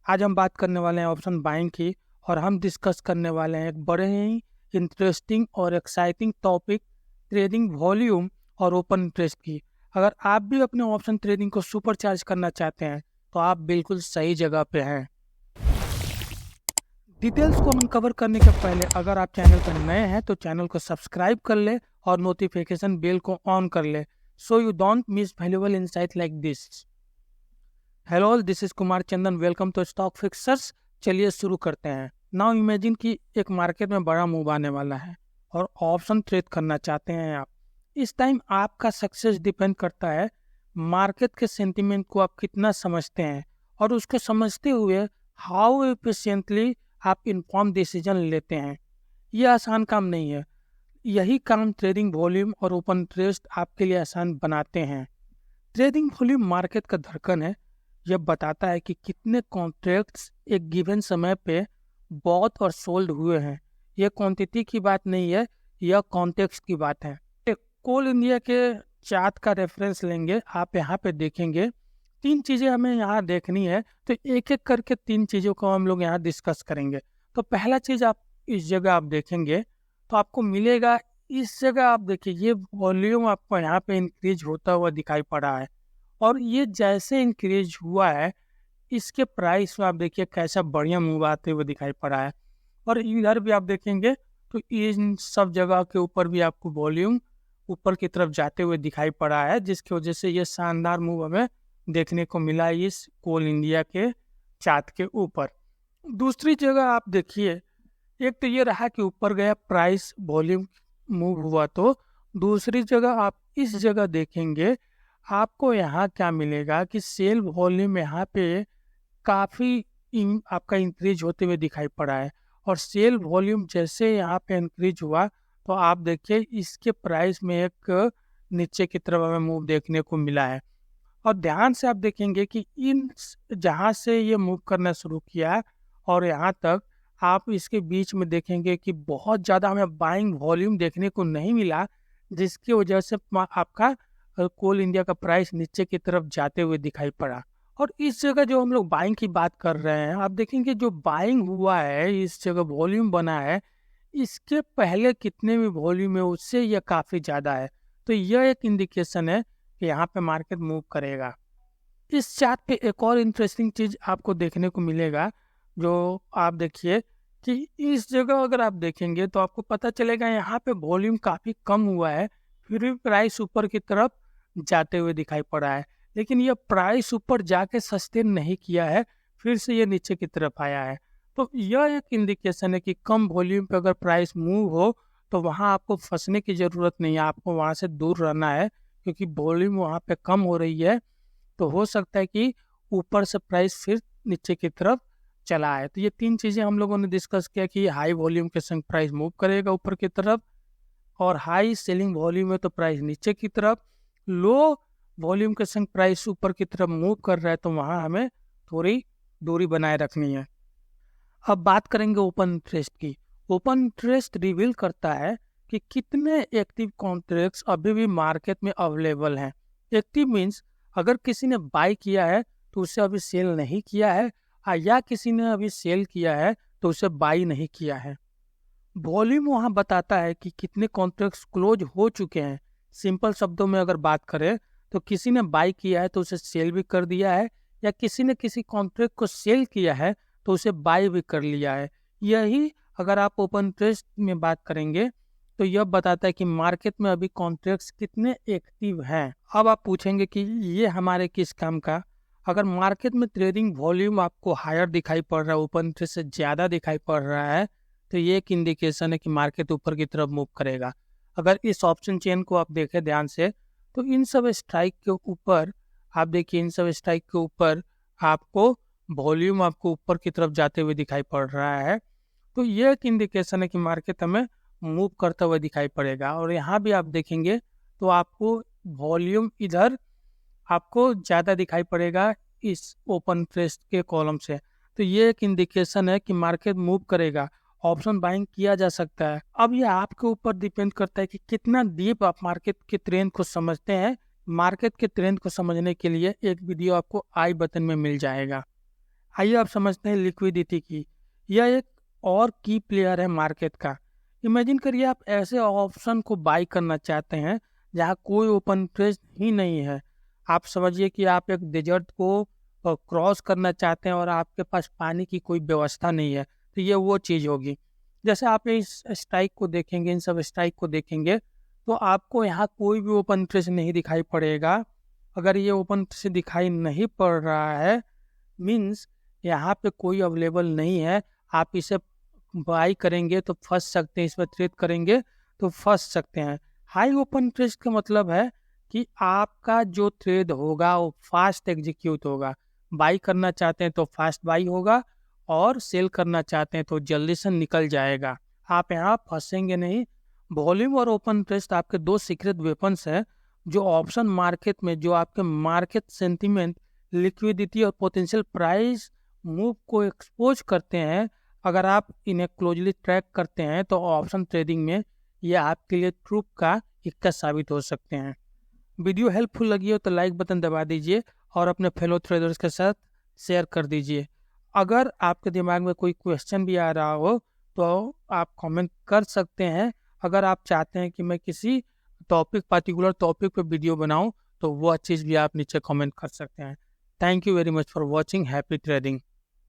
आज हम बात करने वाले हैं ऑप्शन बाइंग की। और हम डिस्कस करने वाले हैं एक बड़े ही इंटरेस्टिंग और एक्साइटिंग टॉपिक, ट्रेडिंग वॉल्यूम और ओपन इंटरेस्ट की। अगर आप भी अपने ऑप्शन ट्रेडिंग को सुपर चार्ज करना चाहते हैं तो आप बिल्कुल सही जगह पे हैं। डिटेल्स को अनकवर करने के पहले अगर आप चैनल पर नए हैं तो चैनल को सब्सक्राइब कर ले और नोटिफिकेशन बेल को ऑन कर ले, so you don't miss valuable insight like this. Hello, this is Kumar Chandan. Welcome to stock fixers. चलिए शुरू करते हैं। नाउ इमेजिन कि एक मार्केट में बड़ा मूव आने वाला है और ऑप्शन ट्रेड करना चाहते हैं आप। इस टाइम आपका सक्सेस डिपेंड करता है मार्केट के सेंटीमेंट को आप कितना समझते हैं और उसको समझते हुए हाउ एफिशिएंटली आप इन्फॉर्म डिसीजन लेते हैं। यह आसान काम नहीं है। यही काम ट्रेडिंग वॉल्यूम और ओपन इंटरेस्ट आपके लिए आसान बनाते हैं। ट्रेडिंग वॉल्यूम मार्केट का धड़कन है। यह बताता है कि कितने कॉन्ट्रैक्ट्स एक गिवन समय पे बॉट और सोल्ड हुए हैं। यह क्वांटिटी की बात नहीं है, यह कॉन्टेक्स्ट की बात है। कोल इंडिया के चार्ट का रेफरेंस लेंगे, आप यहाँ पे देखेंगे तीन चीजें हमें यहाँ देखनी है, तो एक एक करके तीन चीजों को हम लोग यहाँ डिस्कस करेंगे। तो पहला चीज आप इस जगह आप देखेंगे तो आपको मिलेगा, इस जगह आप देखिए ये वॉल्यूम आपको यहाँ पे इंक्रीज होता हुआ दिखाई पड़ा है और ये जैसे इंक्रीज हुआ है इसके प्राइस में आप देखिए कैसा बढ़िया मूव आते हुए दिखाई पड़ा है। और इधर भी आप देखेंगे तो इन सब जगह के ऊपर भी आपको वॉल्यूम ऊपर की तरफ जाते हुए दिखाई पड़ा है, जिसकी वजह से ये शानदार मूव हमें देखने को मिला इस कोल इंडिया के चार्ट के ऊपर। दूसरी जगह आप देखिए, एक तो ये रहा कि ऊपर गया प्राइस वॉल्यूम मूव हुआ, तो दूसरी जगह आप इस जगह देखेंगे आपको यहाँ क्या मिलेगा कि सेल वॉल्यूम यहाँ पे काफ़ी आपका इंक्रीज होते हुए दिखाई पड़ा है। और सेल वॉल्यूम जैसे यहाँ पे इंक्रीज हुआ तो आप देखिए इसके प्राइस में एक नीचे की तरफ हमें मूव देखने को मिला है। और ध्यान से आप देखेंगे कि इन जहाँ से ये मूव करना शुरू किया और यहाँ तक आप इसके बीच में देखेंगे कि बहुत ज़्यादा हमें बाइंग वॉल्यूम देखने को नहीं मिला, जिसकी वजह से आपका कोल इंडिया का प्राइस नीचे की तरफ जाते हुए दिखाई पड़ा। और इस जगह जो हम लोग बाइंग की बात कर रहे हैं, आप देखेंगे जो बाइंग हुआ है, इस जगह वॉल्यूम बना है, इसके पहले कितने भी वॉल्यूम है उससे यह काफ़ी ज़्यादा है। तो यह एक इंडिकेशन है कि यहाँ पे मार्केट मूव करेगा। इस चार्ट पे एक और इंटरेस्टिंग चीज़ आपको देखने को मिलेगा, जो आप देखिए कि इस जगह अगर आप देखेंगे तो आपको पता चलेगा यहाँ पे वॉल्यूम काफ़ी कम हुआ है, फिर भी प्राइस ऊपर की तरफ जाते हुए दिखाई पड़ा है। लेकिन यह प्राइस ऊपर जाके सस्टेन नहीं किया है, फिर से ये नीचे की तरफ आया है। तो यह एक इंडिकेशन है कि कम वॉल्यूम पे अगर प्राइस मूव हो तो वहाँ आपको फंसने की ज़रूरत नहीं है, आपको वहाँ से दूर रहना है, क्योंकि वॉल्यूम वहाँ पे कम हो रही है। तो हो सकता है कि ऊपर से प्राइस फिर नीचे की तरफ चला है। तो ये तीन चीज़ें हम लोगों ने डिस्कस किया कि हाई वॉल्यूम के संग प्राइस मूव करेगा ऊपर की तरफ, और हाई सेलिंग वॉल्यूम है तो प्राइस नीचे की तरफ, लो वॉल्यूम के संग प्राइस ऊपर की तरफ मूव कर रहा है तो वहाँ हमें थोड़ी दूरी बनाए रखनी है। अब बात करेंगे ओपन इंटरेस्ट की। ओपन इंटरेस्ट रिवील करता है कि कितने एक्टिव कॉन्ट्रैक्ट्स अभी भी मार्केट में अवेलेबल हैं। एक्टिव मीन्स अगर किसी ने बाय किया है तो उसे अभी सेल नहीं किया है, या किसी ने अभी सेल किया है तो उसे बाय नहीं किया है। वॉल्यूम वहाँ बताता है कि कितने कॉन्ट्रैक्ट्स क्लोज हो चुके हैं। सिंपल शब्दों में अगर बात करें तो किसी ने बाय किया है तो उसे सेल भी कर दिया है, या किसी ने किसी कॉन्ट्रैक्ट को सेल किया है तो उसे बाय भी कर लिया है। यही अगर आप ओपन इंटरेस्ट में बात करेंगे तो यह बताता है कि मार्केट में अभी कॉन्ट्रैक्ट्स कितने एक्टिव हैं। अब आप पूछेंगे कि ये हमारे किस काम का। अगर मार्केट में ट्रेडिंग वॉल्यूम आपको हायर दिखाई पड़ रहा है, ओपन इंटरेस्ट से ज़्यादा दिखाई पड़ रहा है, तो ये एक इंडिकेशन है कि मार्केट ऊपर की तरफ मूव करेगा। अगर इस ऑप्शन चेन को आप देखें ध्यान से तो इन सब स्ट्राइक के ऊपर आप देखिए, इन सब स्ट्राइक के ऊपर आपको वॉल्यूम आपको ऊपर की तरफ जाते हुए दिखाई पड़ रहा है। तो ये एक इंडिकेशन है कि मार्केट हमें मूव करता हुआ दिखाई पड़ेगा। और यहाँ भी आप देखेंगे तो आपको वॉल्यूम इधर आपको ज़्यादा दिखाई पड़ेगा इस ओपन इंटरेस्ट के कॉलम से। तो ये एक इंडिकेशन है कि मार्केट मूव करेगा, ऑप्शन बाइंग किया जा सकता है। अब ये आपके ऊपर डिपेंड करता है कि कितना डीप आप मार्केट के ट्रेंड को समझते हैं। मार्केट के ट्रेंड को समझने के लिए एक वीडियो आपको आई बटन में मिल जाएगा। आइए आप समझते हैं लिक्विडिटी की। यह एक और की प्लेयर है मार्केट का। इमेजिन करिए आप ऐसे ऑप्शन को बाई करना चाहते हैं जहां कोई ओपन इंटरेस्ट ही नहीं है। आप समझिए कि आप एक डेजर्ट को क्रॉस करना चाहते हैं और आपके पास पानी की कोई व्यवस्था नहीं है, तो ये वो चीज़ होगी। जैसे आप इस स्ट्राइक को देखेंगे, इन सब स्ट्राइक को देखेंगे, तो आपको यहाँ कोई भी ओपन इंटरेस्ट नहीं दिखाई पड़ेगा। अगर ये ओपन इंटरेस्ट दिखाई नहीं पड़ रहा है, मीन्स यहाँ पे कोई अवेलेबल नहीं है। आप इसे बाई करेंगे तो फंस सकते हैं, इसमें ट्रेड करेंगे तो फंस सकते हैं। हाई ओपन इंटरेस्ट का मतलब है कि आपका जो ट्रेड होगा वो फास्ट एग्जीक्यूट होगा। बाई करना चाहते हैं तो फास्ट बाई होगा, और सेल करना चाहते हैं तो जल्दी से निकल जाएगा। आप यहाँ फंसेंगे नहीं। वॉल्यूम और ओपन इंटरेस्ट आपके दो सीक्रेट वेपन्स हैं जो ऑप्शन मार्केट में, जो आपके मार्केट सेंटीमेंट, लिक्विडिटी और पोटेंशियल प्राइस मूव को एक्सपोज करते हैं। अगर आप इन्हें क्लोजली ट्रैक करते हैं तो ऑप्शन ट्रेडिंग में ये आपके लिए ट्रूथ का इक्का साबित हो सकते हैं। वीडियो हेल्पफुल लगी हो तो लाइक बटन दबा दीजिए और अपने फेलो ट्रेडर्स के साथ शेयर कर दीजिए। अगर आपके दिमाग में कोई क्वेश्चन भी आ रहा हो तो आप कमेंट कर सकते हैं। अगर आप चाहते हैं कि मैं किसी पर्टिकुलर टॉपिक पे वीडियो बनाऊं तो वह चीज़ भी आप नीचे कमेंट कर सकते हैं। Thank you very much for watching. Happy trading.